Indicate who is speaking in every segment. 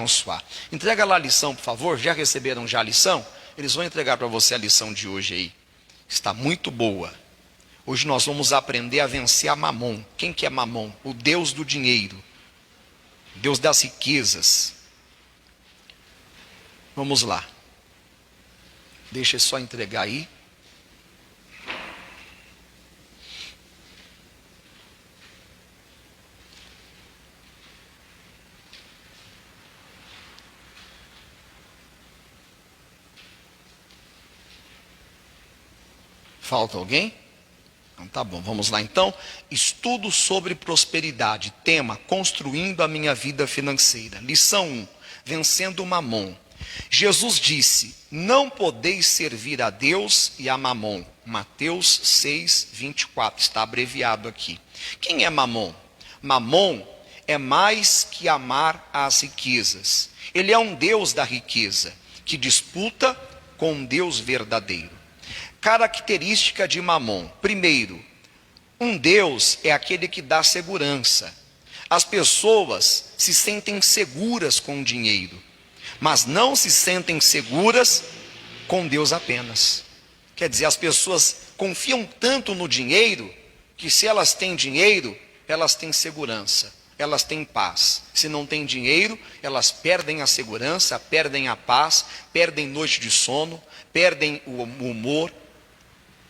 Speaker 1: abençoar. Entrega lá a lição, por favor. Já receberam já a lição? Eles vão entregar para você a lição de hoje aí. Está muito boa. Hoje nós vamos aprender a vencer a Mamon. Quem que é Mamon? O Deus do dinheiro. Deus das riquezas. Vamos lá. Deixa eu só entregar aí. Falta alguém? Então tá bom, vamos lá então. Estudo sobre prosperidade. Tema: construindo a minha vida financeira. Lição 1: vencendo o Mamon. Jesus disse: não podeis servir a Deus e a Mamon. Mateus 6, 24. Está abreviado aqui. Quem é Mamon? Mamon é mais que amar as riquezas. Ele é um Deus da riqueza, que disputa com um Deus verdadeiro. Característica de Mamon: primeiro, um Deus é aquele que dá segurança. As pessoas se sentem seguras com o dinheiro, mas não se sentem seguras com Deus apenas. Quer dizer, as pessoas confiam tanto no dinheiro, que se elas têm dinheiro, elas têm segurança, elas têm paz. Se não têm dinheiro, elas perdem a segurança, perdem a paz, perdem noite de sono, perdem o humor.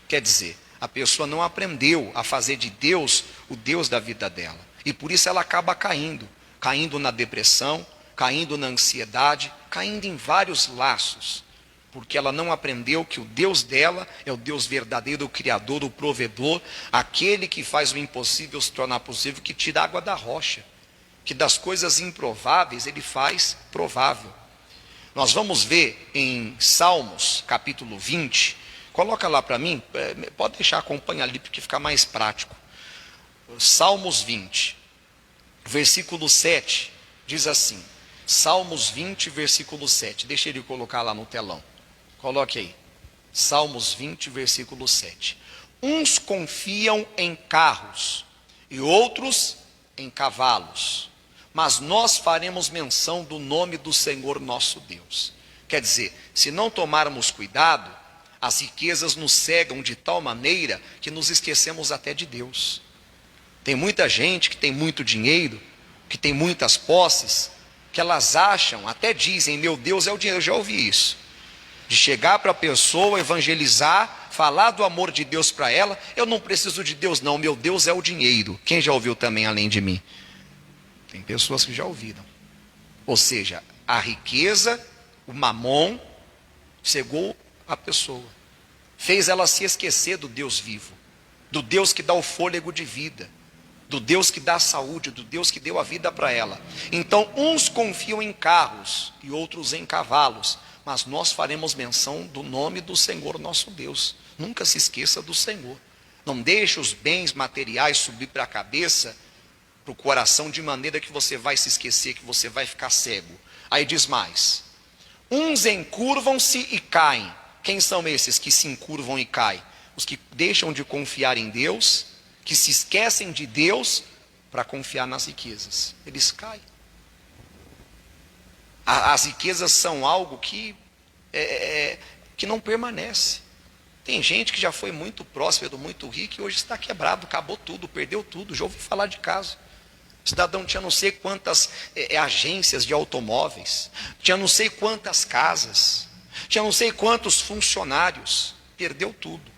Speaker 1: Quer dizer, a pessoa não aprendeu a fazer de Deus o Deus da vida dela. E por isso ela acaba caindo na depressão, caindo na ansiedade, caindo em vários laços. Porque ela não aprendeu que o Deus dela é o Deus verdadeiro, o Criador, o provedor, aquele que faz o impossível se tornar possível, que tira a água da rocha, que das coisas improváveis ele faz provável. Nós vamos ver em Salmos, capítulo 20, coloca lá para mim, pode deixar, acompanha ali, porque fica mais prático. Salmos 20, versículo 7, diz assim, Salmos 20, versículo 7, deixa ele colocar lá no telão, coloque aí, Salmos 20, versículo 7. Uns confiam em carros, e outros em cavalos, mas nós faremos menção do nome do Senhor nosso Deus. Quer dizer, se não tomarmos cuidado, as riquezas nos cegam de tal maneira que nos esquecemos até de Deus. Tem muita gente que tem muito dinheiro, que tem muitas posses, que elas acham, até dizem, meu Deus é o dinheiro. Eu já ouvi isso. De chegar para a pessoa, evangelizar, falar do amor de Deus para ela. Eu não preciso de Deus não, meu Deus é o dinheiro. Quem já ouviu também além de mim? Tem pessoas que já ouviram. Ou seja, a riqueza, o mamon, cegou a pessoa, fez ela se esquecer do Deus vivo, do Deus que dá o fôlego de vida, do Deus que dá a saúde, do Deus que deu a vida para ela. Então uns confiam em carros e outros em cavalos, mas nós faremos menção do nome do Senhor nosso Deus. Nunca se esqueça do Senhor. Não deixe os bens materiais subir para a cabeça, para o coração, de maneira que você vai se esquecer, que você vai ficar cego. Aí diz mais: uns encurvam-se e caem. Quem são esses que se encurvam e caem? Os que deixam de confiar em Deus, que se esquecem de Deus para confiar nas riquezas. Eles caem. As riquezas são algo que não permanece. Tem gente que já foi muito próspero, muito rico, e hoje está quebrado, acabou tudo, perdeu tudo. Já ouvi falar de caso. O cidadão tinha não sei quantas agências de automóveis, tinha não sei quantas casas, tinha não sei quantos funcionários, perdeu tudo.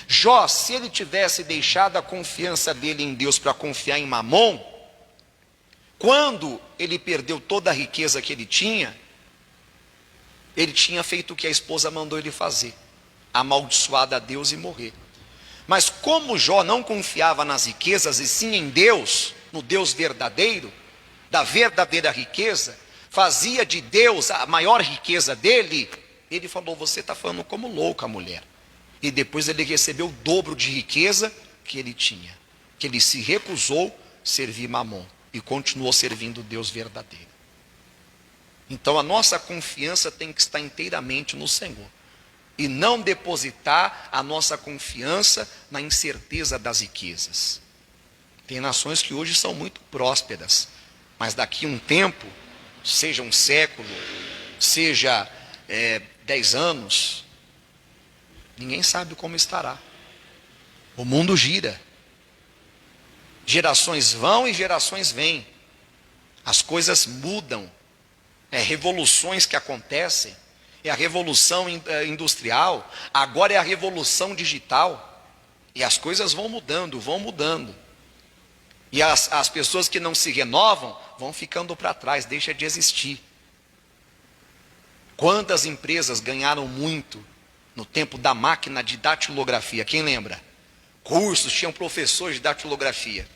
Speaker 1: Jó, se ele tivesse deixado a confiança dele em Deus para confiar em Mamon, quando ele perdeu toda a riqueza que ele tinha feito o que a esposa mandou ele fazer, amaldiçoado a Deus e morrer. Mas como Jó não confiava nas riquezas e sim em Deus, no Deus verdadeiro, da verdadeira riqueza, fazia de Deus a maior riqueza dele, ele falou: você está falando como louca, mulher. E depois ele recebeu o dobro de riqueza que ele tinha, que ele se recusou a servir Mamon e continuou servindo o Deus verdadeiro. Então a nossa confiança tem que estar inteiramente no Senhor, e não depositar a nossa confiança na incerteza das riquezas. Tem nações que hoje são muito prósperas, mas daqui a um tempo seja um século, seja 10 anos, ninguém sabe como estará. O mundo gira. Gerações vão e gerações vêm. As coisas mudam. Revoluções que acontecem. É a revolução industrial, agora é a revolução digital. E as coisas vão mudando, vão mudando. E as pessoas que não se renovam vão ficando para trás, deixa de existir. Quantas empresas ganharam muito no tempo da máquina de datilografia? Quem lembra? Cursos, tinham professores de datilografia.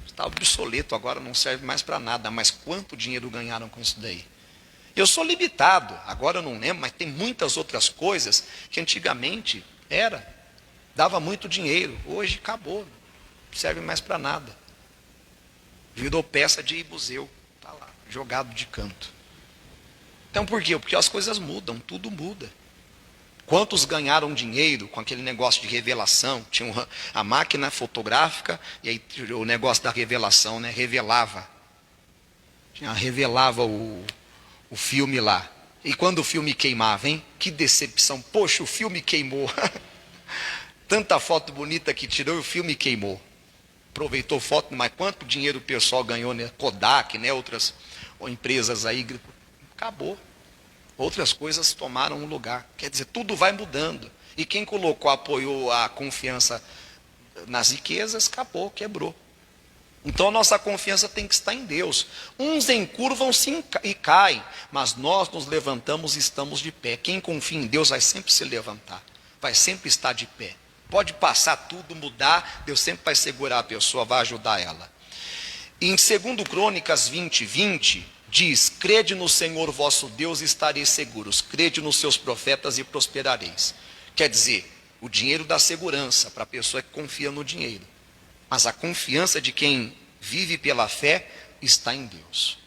Speaker 1: Está obsoleto, agora não serve mais para nada. Mas quanto dinheiro ganharam com isso daí? Eu sou limitado, agora eu não lembro, mas tem muitas outras coisas que antigamente dava muito dinheiro. Hoje acabou, não serve mais para nada. Virou peça de museu, está lá, jogado de canto. Então por quê? Porque as coisas mudam, tudo muda. Quantos ganharam dinheiro com aquele negócio de revelação? Tinha a máquina fotográfica e aí o negócio da revelação, revelava. Revelava o filme lá. E quando o filme queimava, hein? Que decepção. Poxa, o filme queimou. Tanta foto bonita que tirou e o filme queimou. Aproveitou foto, mas quanto dinheiro o pessoal ganhou, né? Kodak, outras empresas aí. Acabou. Outras coisas tomaram o lugar. Quer dizer, tudo vai mudando. E quem apoiou a confiança nas riquezas, acabou, quebrou. Então a nossa confiança tem que estar em Deus. Uns encurvam-se e caem, mas nós nos levantamos e estamos de pé. Quem confia em Deus vai sempre se levantar, vai sempre estar de pé. Pode passar tudo, mudar, Deus sempre vai segurar a pessoa, vai ajudar ela. E em 2 Crônicas 20:20, diz: crede no Senhor vosso Deus e estareis seguros, crede nos seus profetas e prosperareis. Quer dizer, o dinheiro dá segurança para a pessoa que confia no dinheiro. Mas a confiança de quem vive pela fé está em Deus.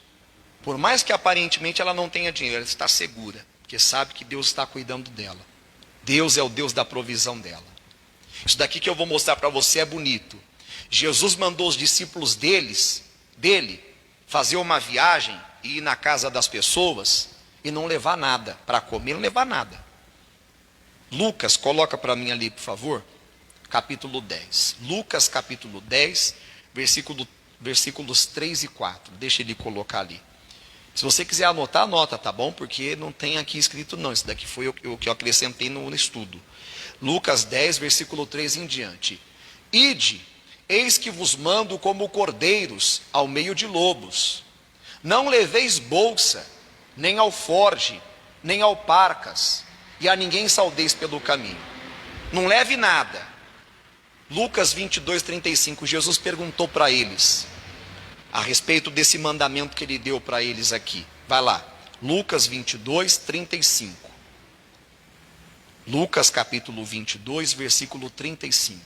Speaker 1: Por mais que aparentemente ela não tenha dinheiro, ela está segura, porque sabe que Deus está cuidando dela. Deus é o Deus da provisão dela. Isso daqui que eu vou mostrar para você é bonito. Jesus mandou os discípulos dele fazer uma viagem e ir na casa das pessoas e não levar nada para comer, não levar nada. Lucas, coloca para mim ali, por favor. Capítulo 10. Lucas capítulo 10, versículos 3 e 4. Deixa ele colocar ali. Se você quiser anotar, anota, tá bom? Porque não tem aqui escrito não. Isso daqui foi o que eu acrescentei no estudo. Lucas 10, versículo 3 em diante. Ide, eis que vos mando como cordeiros ao meio de lobos. Não leveis bolsa, nem alforge, nem alparcas, e a ninguém saudeis pelo caminho. Não leve nada. Lucas 22:35, Jesus perguntou para eles, a respeito desse mandamento que ele deu para eles aqui. Vai lá, Lucas 22:35. Lucas capítulo 22, versículo 35.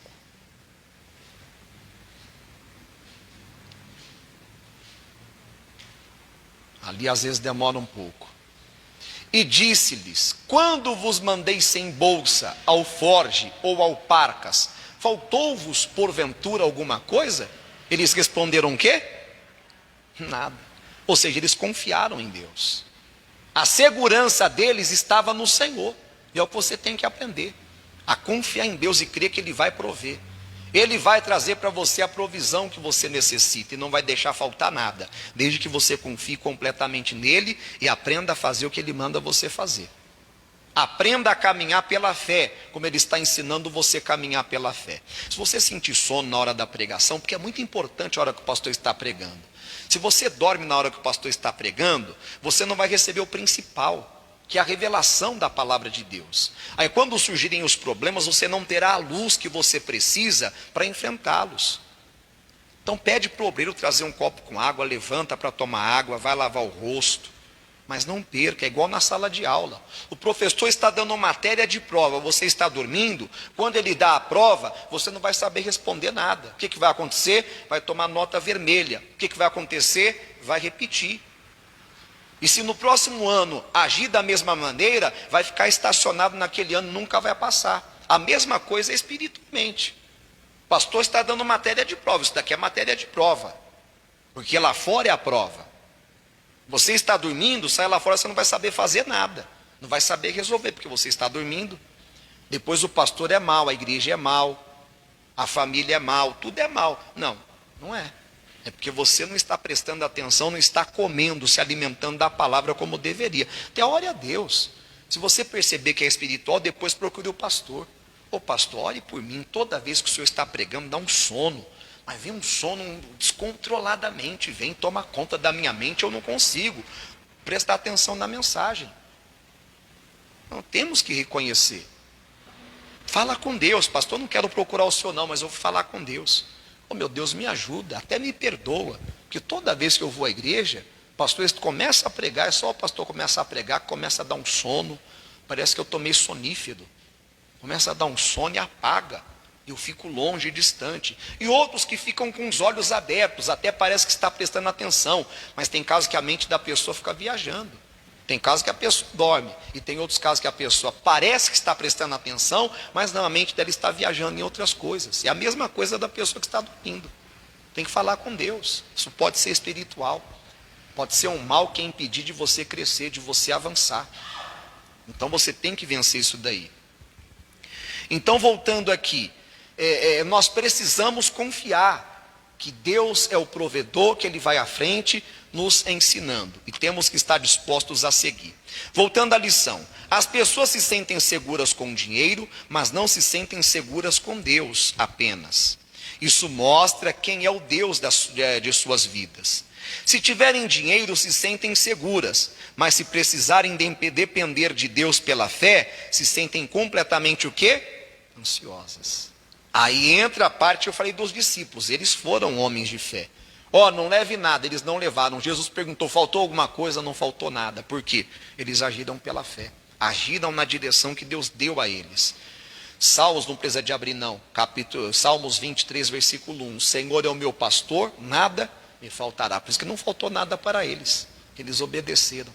Speaker 1: Ali às vezes demora um pouco. E disse-lhes: quando vos mandei sem bolsa, alforge ou alparcas, faltou-vos porventura alguma coisa? Eles responderam o quê? Nada. Ou seja, eles confiaram em Deus. A segurança deles estava no Senhor. E é o que você tem que aprender. A confiar em Deus e crer que Ele vai prover. Ele vai trazer para você a provisão que você necessita e não vai deixar faltar nada, desde que você confie completamente nele e aprenda a fazer o que Ele manda você fazer. Aprenda a caminhar pela fé, como Ele está ensinando você a caminhar pela fé. Se você sentir sono na hora da pregação, porque é muito importante a hora que o pastor está pregando. Se você dorme na hora que o pastor está pregando, você não vai receber o principal, que é a revelação da palavra de Deus. Aí quando surgirem os problemas, você não terá a luz que você precisa para enfrentá-los. Então pede para o obreiro trazer um copo com água, levanta para tomar água, vai lavar o rosto. Mas não perca, é igual na sala de aula. O professor está dando matéria de prova, você está dormindo, quando ele dá a prova, você não vai saber responder nada. O que vai acontecer? Vai tomar nota vermelha. O que vai acontecer? Vai repetir. E se no próximo ano agir da mesma maneira, vai ficar estacionado naquele ano, nunca vai passar. A mesma coisa espiritualmente. O pastor está dando matéria de prova, isso daqui é matéria de prova. Porque lá fora é a prova. Você está dormindo, sai lá fora, você não vai saber fazer nada. Não vai saber resolver, porque você está dormindo. Depois o pastor é mau, a igreja é mau, a família é mau, tudo é mau. Não, não é. É porque você não está prestando atenção, não está comendo, se alimentando da palavra como deveria. Até ore a Deus. Se você perceber que é espiritual, depois procure o pastor. Ô pastor, ore por mim. Toda vez que o senhor está pregando, dá um sono. Mas vem um sono descontroladamente. Vem, toma conta da minha mente, eu não consigo prestar atenção na mensagem. Não, temos que reconhecer. Fala com Deus. Pastor, não quero procurar o senhor não, mas eu vou falar com Deus. Oh meu Deus, me ajuda, até me perdoa. Porque toda vez que eu vou à igreja, o pastor começa a pregar, é só o pastor começar a pregar, começa a dar um sono. Parece que eu tomei sonífero. Começa a dar um sono e apaga. Eu fico longe e distante. E outros que ficam com os olhos abertos, até parece que está prestando atenção. Mas tem casos que a mente da pessoa fica viajando. Tem casos que a pessoa dorme. E tem outros casos que a pessoa parece que está prestando atenção, mas não, a mente dela está viajando em outras coisas. É a mesma coisa da pessoa que está dormindo. Tem que falar com Deus. Isso pode ser espiritual. Pode ser um mal que é impedir de você crescer, de você avançar. Então você tem que vencer isso daí. Então voltando aqui, nós precisamos confiar que Deus é o provedor, que Ele vai à frente nos ensinando. E temos que estar dispostos a seguir. Voltando à lição. As pessoas se sentem seguras com o dinheiro, mas não se sentem seguras com Deus apenas. Isso mostra quem é o Deus de suas vidas. Se tiverem dinheiro, se sentem seguras, mas se precisarem depender de Deus pela fé, se sentem completamente o quê? Ansiosas. Aí entra a parte que eu falei dos discípulos, eles foram homens de fé. Não leve nada, eles não levaram. Jesus perguntou, faltou alguma coisa? Não faltou nada. Por quê? Eles agiram pela fé, agiram na direção que Deus deu a eles. Salmos, não precisa de abrir não, Salmos 23, versículo 1, Senhor é o meu pastor, nada me faltará. Por isso que não faltou nada para eles, eles obedeceram,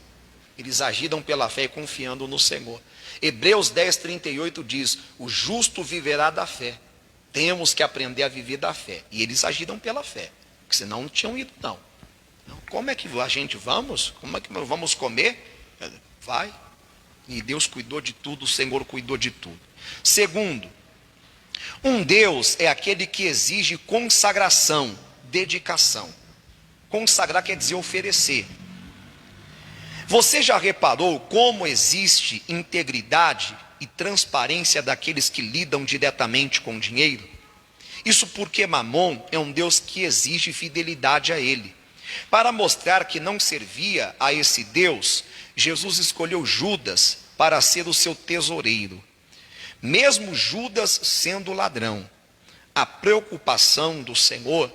Speaker 1: eles agiram pela fé e confiando no Senhor. Hebreus 10, 38 diz, o justo viverá da fé. Temos que aprender a viver da fé. E eles agiram pela fé, porque senão não tinham ido não. Como é que a gente vamos? Como é que vamos comer? Vai. E Deus cuidou de tudo, o Senhor cuidou de tudo. Segundo, um Deus é aquele que exige consagração, dedicação. Consagrar quer dizer oferecer. Você já reparou como existe integridade e transparência daqueles que lidam diretamente com dinheiro? Isso porque Mamon é um Deus que exige fidelidade a ele. Para mostrar que não servia a esse Deus, Jesus escolheu Judas para ser o seu tesoureiro. Mesmo Judas sendo ladrão, a preocupação do Senhor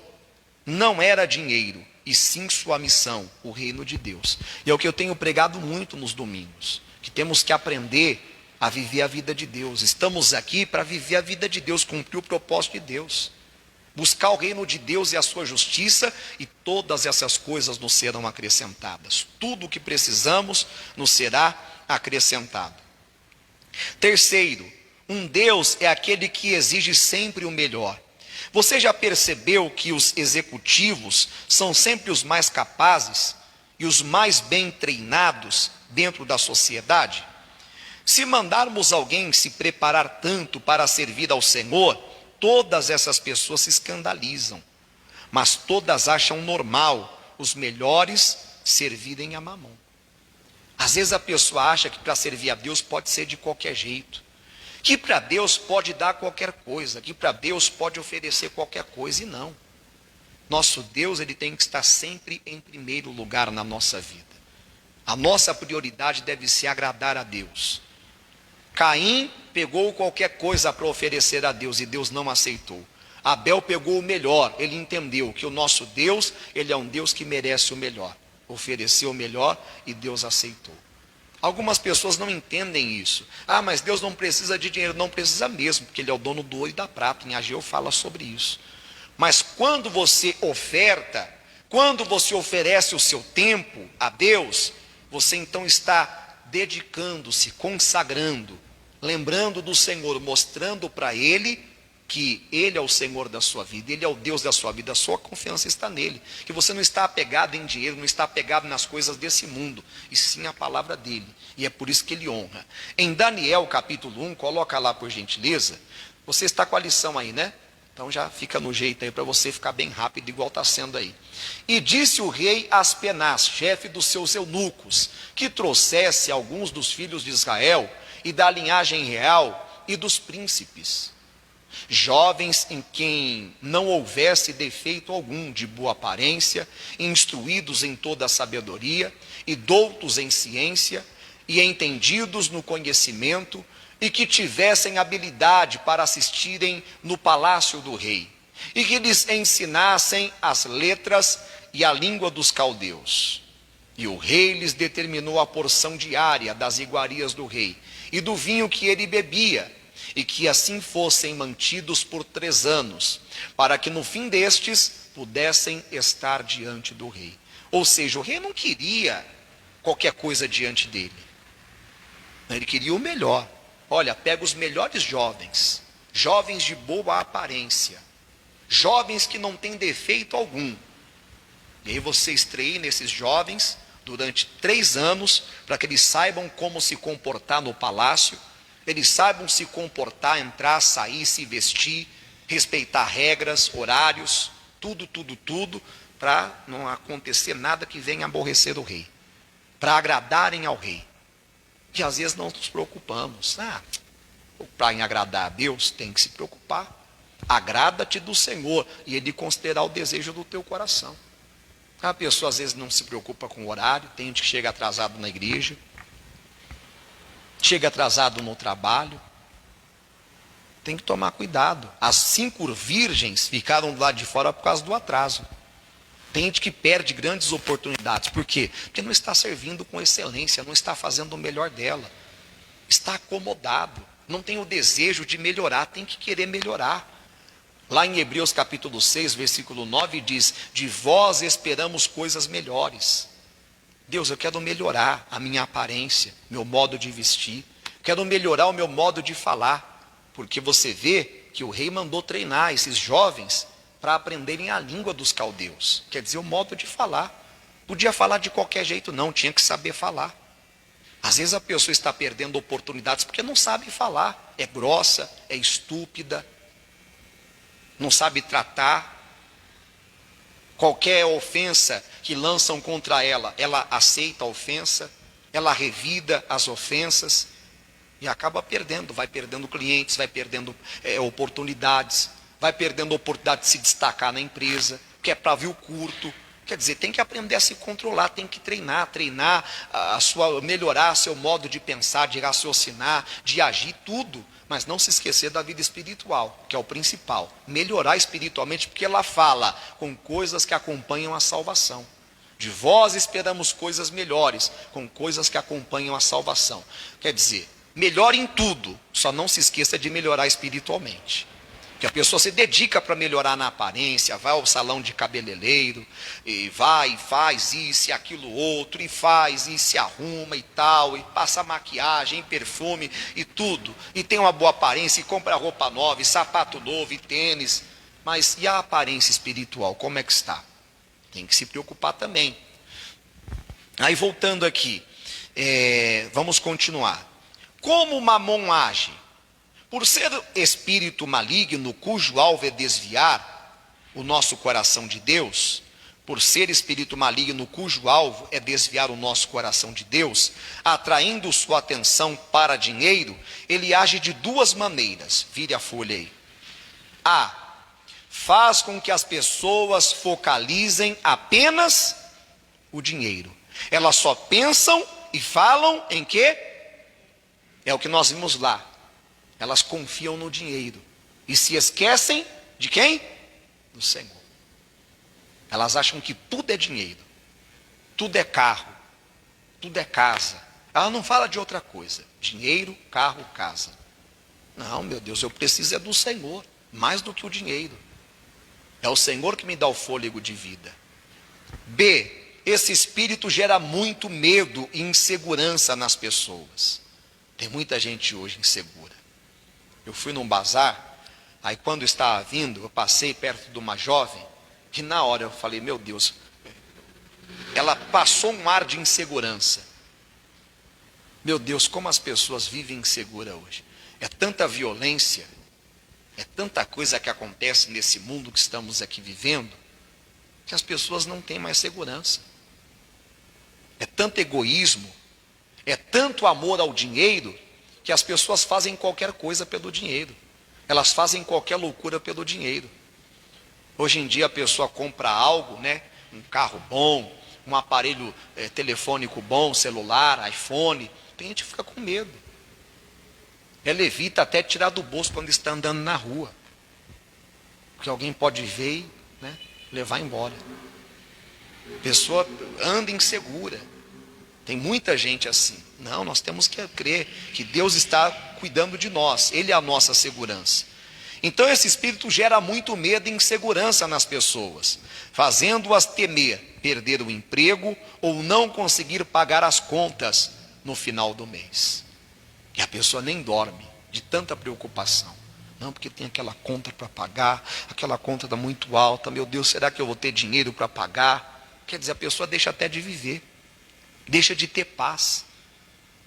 Speaker 1: não era dinheiro, e sim sua missão, o reino de Deus. E é o que eu tenho pregado muito nos domingos, que temos que aprender a viver a vida de Deus. Estamos aqui para viver a vida de Deus, cumprir o propósito de Deus. Buscar o reino de Deus e a sua justiça, e todas essas coisas nos serão acrescentadas. Tudo o que precisamos nos será acrescentado. Terceiro, um Deus é aquele que exige sempre o melhor. Você já percebeu que os executivos são sempre os mais capazes e os mais bem treinados dentro da sociedade? Se mandarmos alguém se preparar tanto para servir ao Senhor, todas essas pessoas se escandalizam, mas todas acham normal os melhores servirem a Mamon. Às vezes a pessoa acha que para servir a Deus pode ser de qualquer jeito, que para Deus pode dar qualquer coisa, que para Deus pode oferecer qualquer coisa, e não. Nosso Deus, ele tem que estar sempre em primeiro lugar na nossa vida. A nossa prioridade deve ser agradar a Deus. Caim pegou qualquer coisa para oferecer a Deus e Deus não aceitou. Abel pegou o melhor, ele entendeu que o nosso Deus, ele é um Deus que merece o melhor. Ofereceu o melhor e Deus aceitou. Algumas pessoas não entendem isso. Mas Deus não precisa de dinheiro. Não precisa mesmo, porque Ele é o dono do ouro e da prata. Em Ageu fala sobre isso. Mas quando você oferta, quando você oferece o seu tempo a Deus, você então está dedicando-se, consagrando, lembrando do Senhor, mostrando para Ele que Ele é o Senhor da sua vida, Ele é o Deus da sua vida, a sua confiança está nele, que você não está apegado em dinheiro, não está apegado nas coisas desse mundo, e sim a palavra dele, e é por isso que ele honra. Em Daniel capítulo 1, coloca lá por gentileza, você está com a lição aí, né? Então já fica no jeito aí para você ficar bem rápido, igual está sendo aí. E disse o rei Aspenaz, chefe dos seus eunucos, que trouxesse alguns dos filhos de Israel, e da linhagem real, e dos príncipes, jovens em quem não houvesse defeito algum, de boa aparência, instruídos em toda a sabedoria, e doutos em ciência, e entendidos no conhecimento, e que tivessem habilidade para assistirem no palácio do rei, e que lhes ensinassem as letras e a língua dos caldeus. E o rei lhes determinou a porção diária das iguarias do rei, e do vinho que ele bebia, e que assim fossem mantidos por 3 anos, para que no fim destes pudessem estar diante do rei. Ou seja, o rei não queria qualquer coisa diante dele, ele queria o melhor. Olha, pega os melhores jovens, jovens de boa aparência, jovens que não têm defeito algum, e aí vocês treinem esses jovens durante 3 anos, para que eles saibam como se comportar no palácio, eles saibam se comportar, entrar, sair, se vestir, respeitar regras, horários, tudo, para não acontecer nada que venha aborrecer o rei, para agradarem ao rei. Que às vezes não nos preocupamos. Para agradar a Deus, tem que se preocupar. Agrada-te do Senhor, e Ele considerará o desejo do teu coração. A pessoa às vezes não se preocupa com o horário, tem gente que chega atrasado na igreja, chega atrasado no trabalho. Tem que tomar cuidado. As 5 virgens ficaram do lado de fora por causa do atraso. Tem gente que perde grandes oportunidades. Por quê? Porque não está servindo com excelência, não está fazendo o melhor dela. Está acomodado, não tem o desejo de melhorar, tem que querer melhorar. Lá em Hebreus capítulo 6, versículo 9 diz: de vós esperamos coisas melhores. Deus, eu quero melhorar a minha aparência, meu modo de vestir, quero melhorar o meu modo de falar, porque você vê que o rei mandou treinar esses jovens para aprenderem a língua dos caldeus, quer dizer, o modo de falar. Podia falar de qualquer jeito não, tinha que saber falar. Às vezes a pessoa está perdendo oportunidades porque não sabe falar, é grossa, é estúpida, não sabe tratar. Qualquer ofensa que lançam contra ela, ela aceita a ofensa, ela revida as ofensas e acaba perdendo, vai perdendo clientes, vai perdendo oportunidades, vai perdendo a oportunidade de se destacar na empresa, que é pavio curto. Quer dizer, tem que aprender a se controlar, tem que treinar melhorar seu modo de pensar, de raciocinar, de agir, tudo. Mas não se esquecer da vida espiritual, que é o principal. Melhorar espiritualmente, porque ela fala com coisas que acompanham a salvação. De vós esperamos coisas melhores, com coisas que acompanham a salvação. Quer dizer, melhore em tudo, só não se esqueça de melhorar espiritualmente. Que a pessoa se dedica para melhorar na aparência, vai ao salão de cabeleireiro, e vai e faz isso e aquilo outro, e faz e se arruma e tal, e passa maquiagem, perfume e tudo, e tem uma boa aparência, e compra roupa nova, e sapato novo, e tênis, mas e a aparência espiritual, como é que está? Tem que se preocupar também. Aí voltando aqui, vamos continuar. Como Mamon age? Por ser espírito maligno, cujo alvo é desviar o nosso coração de Deus, por ser espírito maligno, cujo alvo é desviar o nosso coração de Deus, atraindo sua atenção para dinheiro, ele age de 2 maneiras. Vire a folha aí. A. Faz com que as pessoas focalizem apenas o dinheiro. Elas só pensam e falam em quê? É o que nós vimos lá. Elas confiam no dinheiro e se esquecem de quem? Do Senhor. Elas acham que tudo é dinheiro, tudo é carro, tudo é casa. Ela não fala de outra coisa: dinheiro, carro, casa. Não, meu Deus, eu preciso é do Senhor, mais do que o dinheiro. É o Senhor que me dá o fôlego de vida. B. Esse espírito gera muito medo e insegurança nas pessoas. Tem muita gente hoje insegura. Eu fui num bazar, Aí quando estava vindo, eu passei perto de uma jovem, que na hora eu falei, meu Deus, ela passou um ar de insegurança. Meu Deus, como as pessoas vivem insegura hoje. É tanta violência, é tanta coisa que acontece nesse mundo que estamos aqui vivendo, que as pessoas não têm mais segurança. É tanto egoísmo, é tanto amor ao dinheiro, que as pessoas fazem qualquer coisa pelo dinheiro. Elas fazem qualquer loucura pelo dinheiro. Hoje em dia a pessoa compra algo, né? Um carro bom, um aparelho telefônico bom, celular, iPhone. Tem gente que fica com medo. Ela evita até tirar do bolso quando está andando na rua. Porque alguém pode ver e, né, levar embora. A pessoa anda insegura. Tem muita gente assim. Não, nós temos que crer que Deus está cuidando de nós. Ele é a nossa segurança. Então esse espírito gera muito medo e insegurança nas pessoas, fazendo-as temer perder o emprego ou não conseguir pagar as contas no final do mês. E a pessoa nem dorme de tanta preocupação. Não, porque tem aquela conta para pagar, aquela conta está muito alta, meu Deus, será que eu vou ter dinheiro para pagar? Quer dizer, a pessoa deixa até de viver, deixa de ter paz,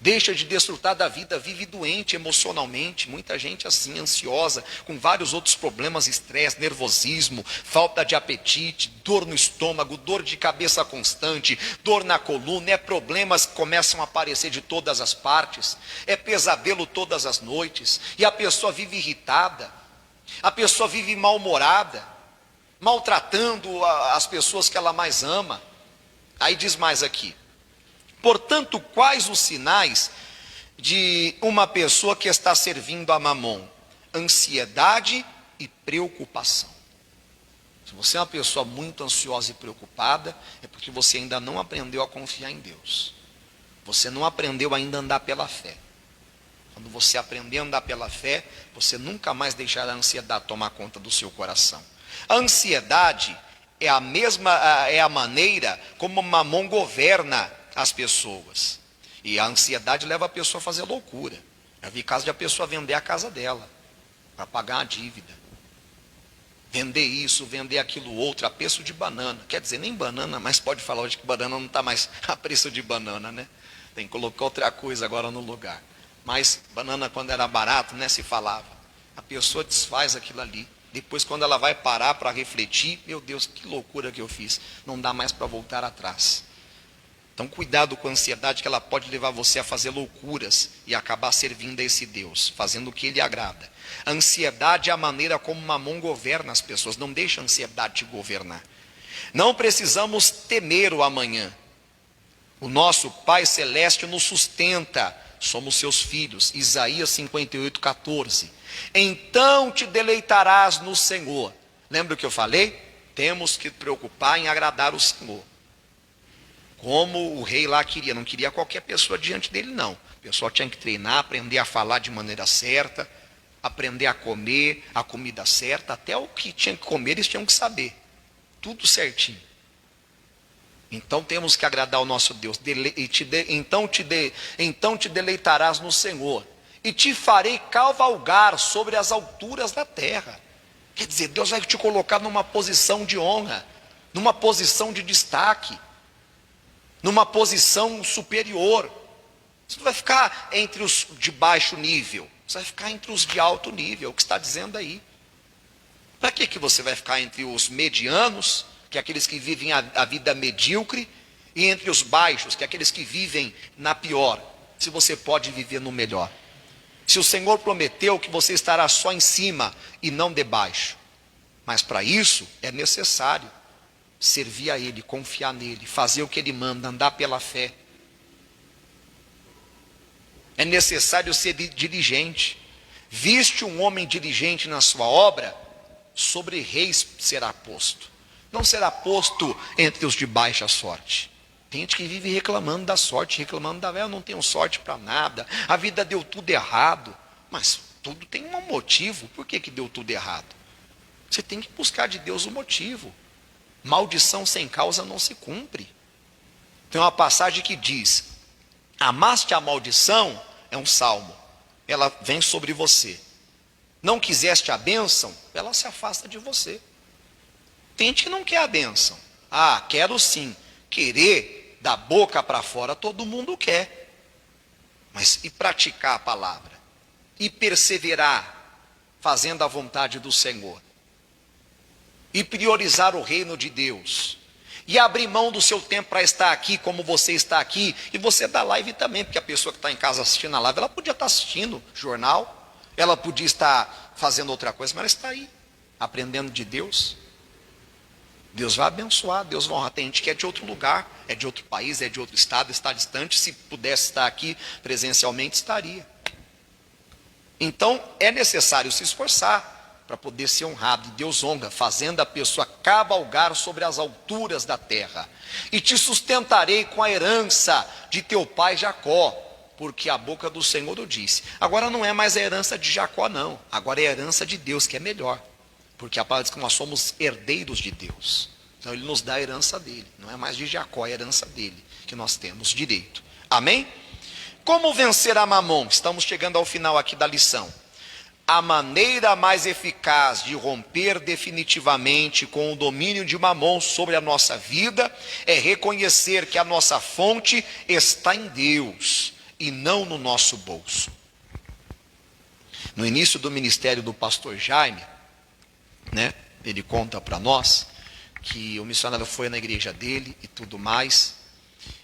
Speaker 1: deixa de desfrutar da vida, vive doente emocionalmente. Muita gente assim, ansiosa, com vários outros problemas, estresse, nervosismo, falta de apetite, dor no estômago, dor de cabeça constante, dor na coluna, problemas que começam a aparecer de todas as partes, pesadelo todas as noites, e a pessoa vive irritada, a pessoa vive mal-humorada, maltratando as pessoas que ela mais ama. Aí diz mais aqui: portanto, quais os sinais de uma pessoa que está servindo a Mamon? Ansiedade e preocupação. Se você é uma pessoa muito ansiosa e preocupada, é porque você ainda não aprendeu a confiar em Deus. Você não aprendeu ainda a andar pela fé. Quando você aprender a andar pela fé, você nunca mais deixará a ansiedade tomar conta do seu coração. A ansiedade é a maneira como Mamon governa as pessoas. E a ansiedade leva a pessoa a fazer loucura. Já vi caso de a pessoa vender a casa dela para pagar uma dívida. Vender isso, vender aquilo outro, a preço de banana. Quer dizer, nem banana, mas pode falar hoje que banana não está mais a preço de banana, né? Tem que colocar outra coisa agora no lugar. Mas banana, quando era barato, né, se falava. A pessoa desfaz aquilo ali. Depois, quando ela vai parar para refletir, meu Deus, que loucura que eu fiz. Não dá mais para voltar atrás. Então, cuidado com a ansiedade, que ela pode levar você a fazer loucuras e acabar servindo a esse Deus, fazendo o que ele agrada. A ansiedade é a maneira como Mamon governa as pessoas. Não deixa a ansiedade te governar. Não precisamos temer o amanhã. O nosso Pai Celeste nos sustenta. Somos seus filhos. Isaías 58:14. Então te deleitarás no Senhor. Lembra o que eu falei? Temos que preocupar em agradar o Senhor. Como o rei lá queria, não queria qualquer pessoa diante dele, não. A pessoa tinha que treinar, aprender a falar de maneira certa, aprender a comer a comida certa, até o que tinha que comer eles tinham que saber. Tudo certinho. Então temos que agradar o nosso Deus. Então te deleitarás no Senhor, e te farei cavalgar sobre as alturas da terra. Quer dizer, Deus vai te colocar numa posição de honra, numa posição de destaque, numa posição superior. Você não vai ficar entre os de baixo nível, você vai ficar entre os de alto nível, o que está dizendo aí. Para que você vai ficar entre os medianos, que é aqueles que vivem a vida medíocre, e entre os baixos, que é aqueles que vivem na pior, se você pode viver no melhor? Se o Senhor prometeu que você estará só em cima e não debaixo, mas para isso é necessário servir a Ele, confiar nele, fazer o que Ele manda, andar pela fé. É necessário ser diligente. Viste um homem diligente na sua obra, sobre reis será posto. Não será posto entre os de baixa sorte. Tem gente que vive reclamando da sorte, reclamando da vida. Eu não tenho sorte para nada, a vida deu tudo errado. Mas tudo tem um motivo. Por que deu tudo errado? Você tem que buscar de Deus o motivo. Maldição sem causa não se cumpre. Tem uma passagem que diz: amaste a maldição, é um salmo, ela vem sobre você. não quiseste a bênção, ela se afasta de você. Tem gente que não quer a bênção. Ah, quero sim. Querer da boca para fora todo mundo quer. Mas e praticar a palavra? E perseverar fazendo a vontade do Senhor? E priorizar o reino de Deus? E abrir mão do seu tempo para estar aqui como você está aqui? E você dá live também, porque a pessoa que está em casa assistindo a live, ela podia estar assistindo jornal, ela podia estar fazendo outra coisa, mas ela está aí, aprendendo de Deus. Deus vai abençoar, Deus vai honrar. Tem gente que é de outro lugar, é de outro país, é de outro estado, está distante. Se pudesse estar aqui presencialmente, estaria. Então, é necessário se esforçar para poder ser honrado. E Deus honra, fazendo a pessoa cavalgar sobre as alturas da terra. E te sustentarei com a herança de teu pai Jacó, porque a boca do Senhor o disse. Agora não é mais a herança de Jacó, não. Agora é a herança de Deus, que é melhor. Porque a palavra diz que nós somos herdeiros de Deus. Então ele nos dá a herança dele. Não é mais de Jacó, é a herança dele que nós temos direito. Amém? Como vencer a Mamon? Estamos chegando ao final aqui da lição. A maneira mais eficaz de romper definitivamente com o domínio de Mamon sobre a nossa vida é reconhecer que a nossa fonte está em Deus e não no nosso bolso. No início do ministério do pastor Jaime, ele conta para nós que o missionário foi na igreja dele e tudo mais.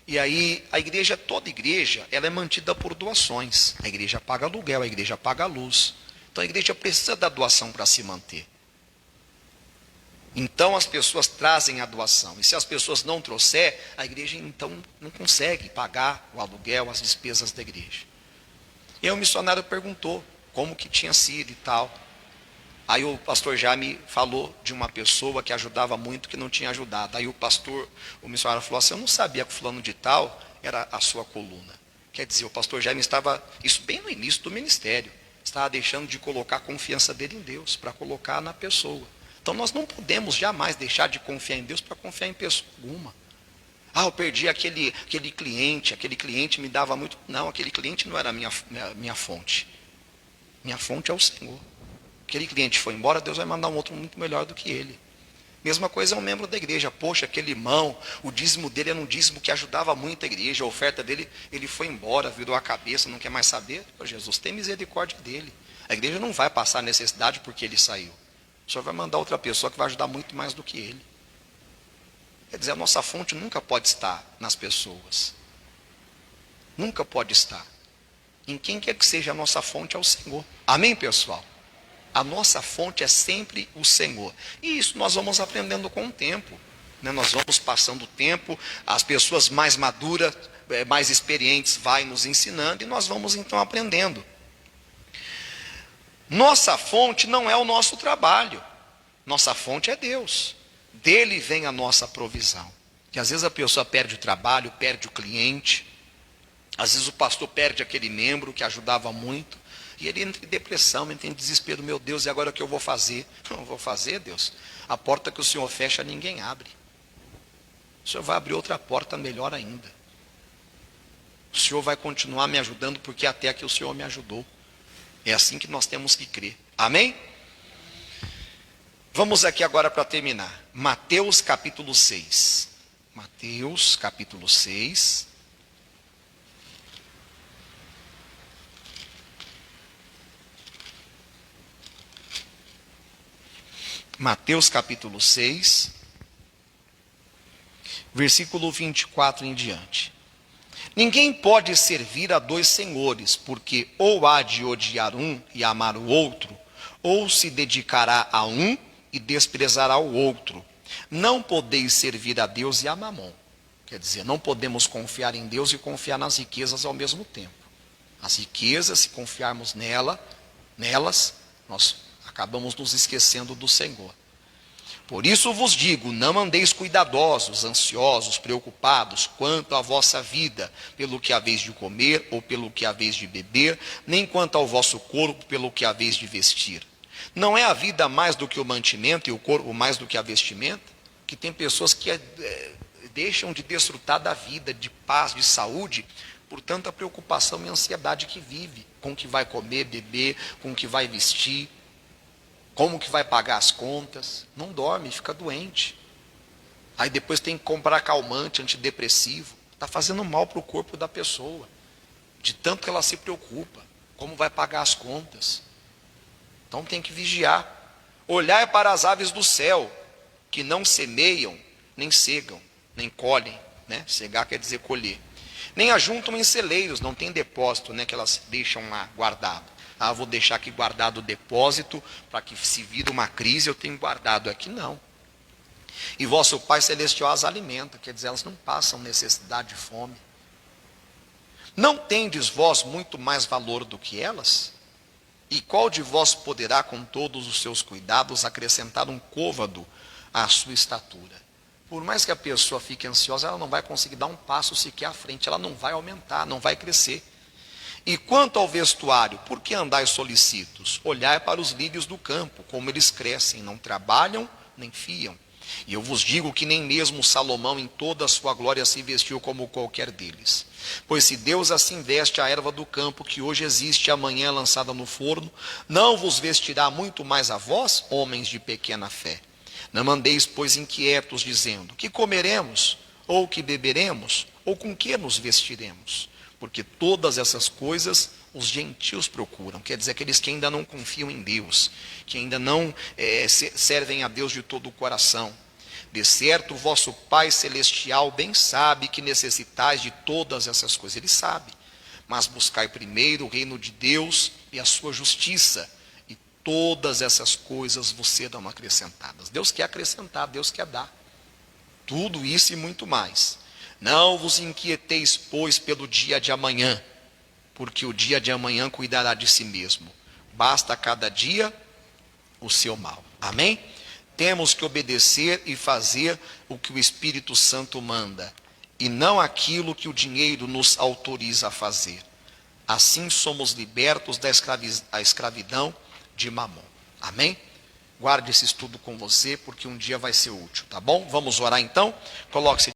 Speaker 1: E aí a igreja, toda igreja, ela é mantida por doações. A igreja paga aluguel, a igreja paga luz. Então a igreja precisa da doação para se manter. Então as pessoas trazem a doação. E se as pessoas não trouxer, a igreja então não consegue pagar o aluguel, as despesas da igreja. E aí o missionário perguntou como que tinha sido e tal. Aí o pastor já me falou de uma pessoa que ajudava muito, que não tinha ajudado. Aí o missionário falou assim: eu não sabia que fulano de tal era a sua coluna. Quer dizer, o pastor Jaime estava, isso bem no início do ministério, estava deixando de colocar a confiança dele em Deus, para colocar na pessoa. Então nós não podemos jamais deixar de confiar em Deus para confiar em pessoa alguma. Ah, eu perdi aquele cliente me dava muito. Não, aquele cliente não era a minha fonte. Minha fonte é o Senhor. Aquele cliente foi embora, Deus vai mandar um outro muito melhor do que ele. Mesma coisa é um membro da igreja. Poxa, aquele irmão, o dízimo dele era um dízimo que ajudava muito a igreja. A oferta dele, ele foi embora, virou a cabeça, não quer mais saber. Pô, Jesus, tem misericórdia dele. A igreja não vai passar necessidade porque ele saiu. O Senhor vai mandar outra pessoa que vai ajudar muito mais do que ele. Quer dizer, a nossa fonte nunca pode estar nas pessoas. Nunca pode estar. Em quem quer que seja a nossa fonte é o Senhor. Amém, pessoal? A nossa fonte é sempre o Senhor. E isso nós vamos aprendendo com o tempo. Nós vamos passando o tempo, as pessoas mais maduras, mais experientes, vai nos ensinando e nós vamos então aprendendo. Nossa fonte não é o nosso trabalho. Nossa fonte é Deus. Dele vem a nossa provisão. Que às vezes a pessoa perde o trabalho, perde o cliente. Às vezes o pastor perde aquele membro que ajudava muito. E ele entra em depressão, entra em desespero. Meu Deus, e agora o que eu vou fazer? Não vou fazer, Deus. A porta que o Senhor fecha, ninguém abre. O Senhor vai abrir outra porta melhor ainda. O Senhor vai continuar me ajudando, porque até aqui o Senhor me ajudou. É assim que nós temos que crer. Amém? Vamos aqui agora para terminar. Mateus capítulo 6. Mateus capítulo 6. Mateus capítulo 6, versículo 24 em diante. Ninguém pode servir a dois senhores, porque ou há de odiar um e amar o outro, ou se dedicará a um e desprezará o outro. Não podeis servir a Deus e a Mamon. Quer dizer, não podemos confiar em Deus e confiar nas riquezas ao mesmo tempo. As riquezas, se confiarmos nelas, nós acabamos nos esquecendo do Senhor. Por isso vos digo, não andeis cuidadosos, ansiosos, preocupados quanto à vossa vida, pelo que haveis de comer ou pelo que haveis de beber, nem quanto ao vosso corpo, pelo que haveis de vestir. Não é a vida mais do que o mantimento e o corpo mais do que a vestimenta? Que tem pessoas que deixam de desfrutar da vida, de paz, de saúde, por tanta preocupação e ansiedade que vive, com o que vai comer, beber, com o que vai vestir. Como que vai pagar as contas? Não dorme, fica doente. Aí depois tem que comprar calmante, antidepressivo. Está fazendo mal para o corpo da pessoa. De tanto que ela se preocupa. Como vai pagar as contas? Então tem que vigiar. Olhar para as aves do céu, que não semeiam, nem cegam, nem colhem. Né? Cegar quer dizer colher. Nem ajuntam em celeiros, não tem depósito, né, que elas deixam lá guardado. Ah, vou deixar aqui guardado o depósito, para que se vir uma crise eu tenho guardado aqui. Não. E vosso Pai Celestial as alimenta, quer dizer, elas não passam necessidade de fome. Não tendes vós muito mais valor do que elas? E qual de vós poderá, com todos os seus cuidados, acrescentar um côvado à sua estatura? Por mais que a pessoa fique ansiosa, ela não vai conseguir dar um passo sequer à frente, ela não vai aumentar, não vai crescer. E quanto ao vestuário, por que andais solícitos? Olhai para os lírios do campo, como eles crescem, não trabalham, nem fiam. E eu vos digo que nem mesmo Salomão em toda a sua glória se vestiu como qualquer deles. Pois se Deus assim veste a erva do campo, que hoje existe e amanhã é lançada no forno, não vos vestirá muito mais a vós, homens de pequena fé? Não andeis, pois, inquietos, dizendo, que comeremos, ou que beberemos, ou com que nos vestiremos? Porque todas essas coisas os gentios procuram, quer dizer, aqueles que ainda não confiam em Deus, que ainda não servem a Deus de todo o coração. De certo, o vosso Pai Celestial bem sabe que necessitais de todas essas coisas, Ele sabe. Mas buscai primeiro o reino de Deus e a sua justiça, e todas essas coisas vos serão acrescentadas. Deus quer acrescentar, Deus quer dar. Tudo isso e muito mais. Não vos inquieteis, pois, pelo dia de amanhã, porque o dia de amanhã cuidará de si mesmo. Basta a cada dia o seu mal. Amém? Temos que obedecer e fazer o que o Espírito Santo manda, e não aquilo que o dinheiro nos autoriza a fazer. Assim somos libertos da escravidão de Mamon. Amém? Guarde esse estudo com você, porque um dia vai ser útil, tá bom? Vamos orar então? Coloque-se